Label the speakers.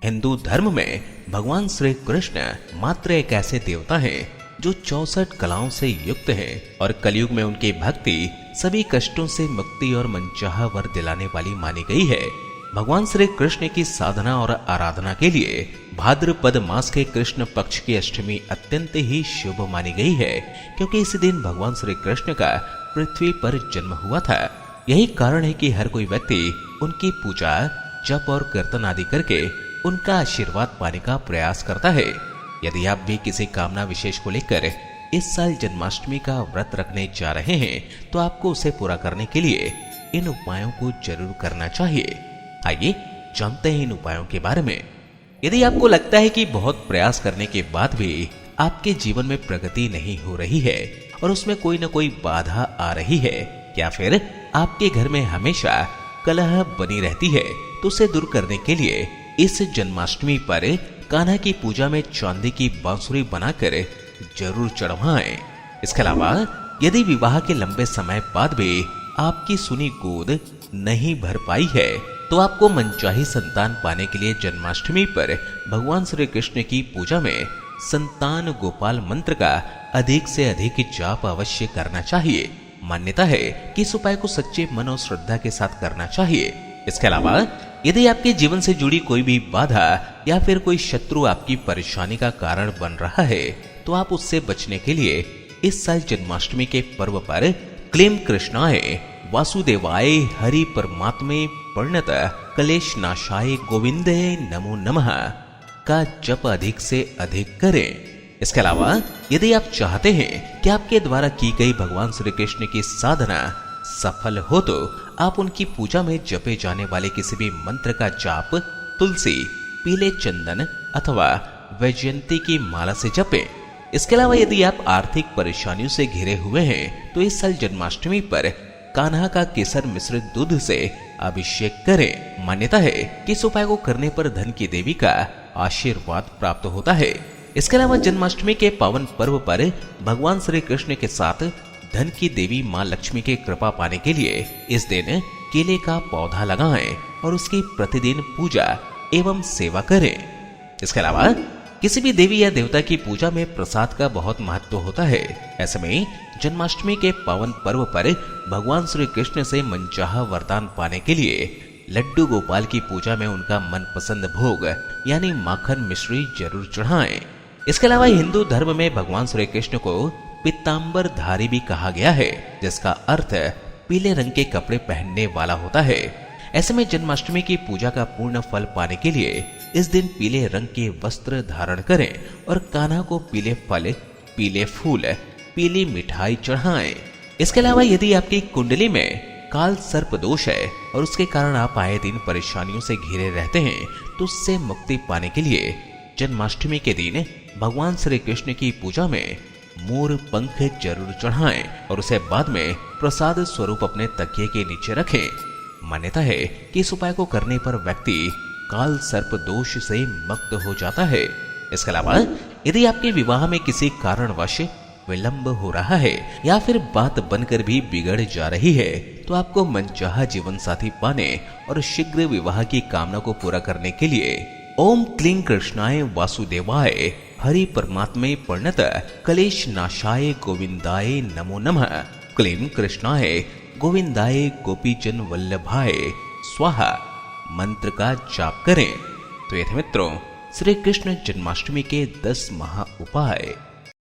Speaker 1: हिंदू धर्म में भगवान श्री कृष्ण मात्र एक ऐसे देवता हैं जो 64 कलाओं से युक्त हैं और कलयुग में उनकी भक्ति सभी कष्टों से मुक्ति और मनचाहा वर दिलाने वाली मानी गई है। भगवान श्री कृष्ण की साधना और आराधना के लिए भाद्रपद मास के कृष्ण पक्ष की अष्टमी अत्यंत ही शुभ मानी गई है, क्योंकि इस दिन भगवान श्री कृष्ण का पृथ्वी पर जन्म हुआ था। यही कारण है कि हर कोई व्यक्ति उनकी पूजा जप और कीर्तन आदि करके उनका आशीर्वाद पाने का प्रयास करता है। यदि आप भी किसी कामना विशेष को लेकर इस साल जन्माष्टमी का व्रत रखने जा रहे हैं तो आपको उसे पूरा करने के लिए इन उपायों को जरूर करना चाहिए। आइए जानते हैं इन उपायों के बारे में। यदि आपको लगता है कि बहुत प्रयास करने के बाद भी आपके जीवन में प्रगति नहीं हो रही है और उसमें कोई न कोई बाधा आ रही है, या फिर आपके घर में हमेशा कलह बनी रहती है, तो उसे दूर करने के लिए इस जन्माष्टमी पर कान्हा की पूजा में चांदी की बांसुरी बनाकर जरूर चढ़वाएं। इसके अलावा यदि विवाह के लंबे समय बाद भी आपकी सुनी गोद नहीं भर पाई है तो आपको मनचाही संतान पाने के लिए जन्माष्टमी पर भगवान श्री कृष्ण की पूजा में संतान गोपाल मंत्र का अधिक से अधिक जाप अवश्य करना चाहिए। मान्यता है कि इस उपाय को सच्चे मन और श्रद्धा के साथ करना चाहिए। इसके अलावा यदि आपके जीवन से जुड़ी कोई भी बाधा या फिर कोई शत्रु आपकी परेशानी का कारण बन रहा है तो आप उससे बचने के लिए इस साल जन्माष्टमी के पर्व पर क्लीं कृष्णाय वासुदेवाय हरि परमात्मे प्रणत कलेश नाशाय गोविंदे नमो नमः का जप अधिक से अधिक करें। इसके अलावा यदि आप चाहते हैं कि आपके द्वारा की गई भगवान श्री कृष्ण की साधना सफल हो तो आप उनकी पूजा में जपे जाने वाले किसी भी मंत्र का जाप तुलसी, पीले चंदन अथवा वैजयंती की माला से जपें। इसके अलावा यदि आप आर्थिक परेशानियों से घिरे हुए हैं तो इस साल जन्माष्टमी पर कान्हा का केसर मिश्रित दूध से अभिषेक करें। मान्यता है कि इस उपाय को करने पर धन की देवी का आशीर्वाद प्राप्त होता है। इसके अलावा जन्माष्टमी के पावन पर्व पर भगवान श्री कृष्ण के साथ धन की देवी मां लक्ष्मी की कृपा पाने के लिए इस दिन केले का पौधा लगाएं और उसकी प्रतिदिन पूजा एवं सेवा करें। इसके अलावा किसी भी देवी या देवता की पूजा में प्रसाद का बहुत महत्व होता है। ऐसे में जन्माष्टमी के पावन पर्व पर भगवान श्री कृष्ण से मनचाहा वरदान पाने के लिए लड्डू गोपाल की पूजा में उनका मनपसंद भोग यानी माखन मिश्री जरूर चढ़ाएं। इसके अलावा हिंदू धर्म में भगवान श्री कृष्ण को पीताम्बर धारी भी कहा गया है, जिसका अर्थ पीले रंग के कपड़े पहनने वाला होता है। ऐसे में जन्माष्टमी की पूजा का पूर्ण फल पाने के लिए इस दिन पीले रंग के वस्त्र धारण करें और कान्हा को पीले फल, पीले फूल, पीली मिठाई चढ़ाएं। इसके अलावा यदि आपकी कुंडली में काल सर्प दोष है और उसके कारण आप आए दिन परेशानियों से घिरे रहते हैं तो उससे मुक्ति पाने के लिए जन्माष्टमी के दिन भगवान श्री कृष्ण की पूजा में मोर पंख जरूर चढ़ाएं और उसे बाद में प्रसाद स्वरूप अपने तकिए के नीचे रखें। मान्यता है कि इस उपाय को करने पर व्यक्ति काल सर्प दोष से मुक्त हो जाता है। इसके अलावा यदि आपके विवाह में किसी कारणवश विलंब हो रहा है या फिर बात बनकर भी बिगड़ जा रही है तो आपको मनचाहा जीवन साथी पाने और शीघ्र विवाह की कामना को पूरा करने के लिए ओम क्लीं कृष्णाय वासुदेवाय हरि परमात्मे प्रणत कलेश नाशाय गोविंदाय नमो नमः क्लीं कृष्णाय गोविंदाय गोपीजन वल्लभाय स्वाहा मंत्र का जाप करें। तो ये थे मित्रों श्री कृष्ण जन्माष्टमी के 10 महा उपाय।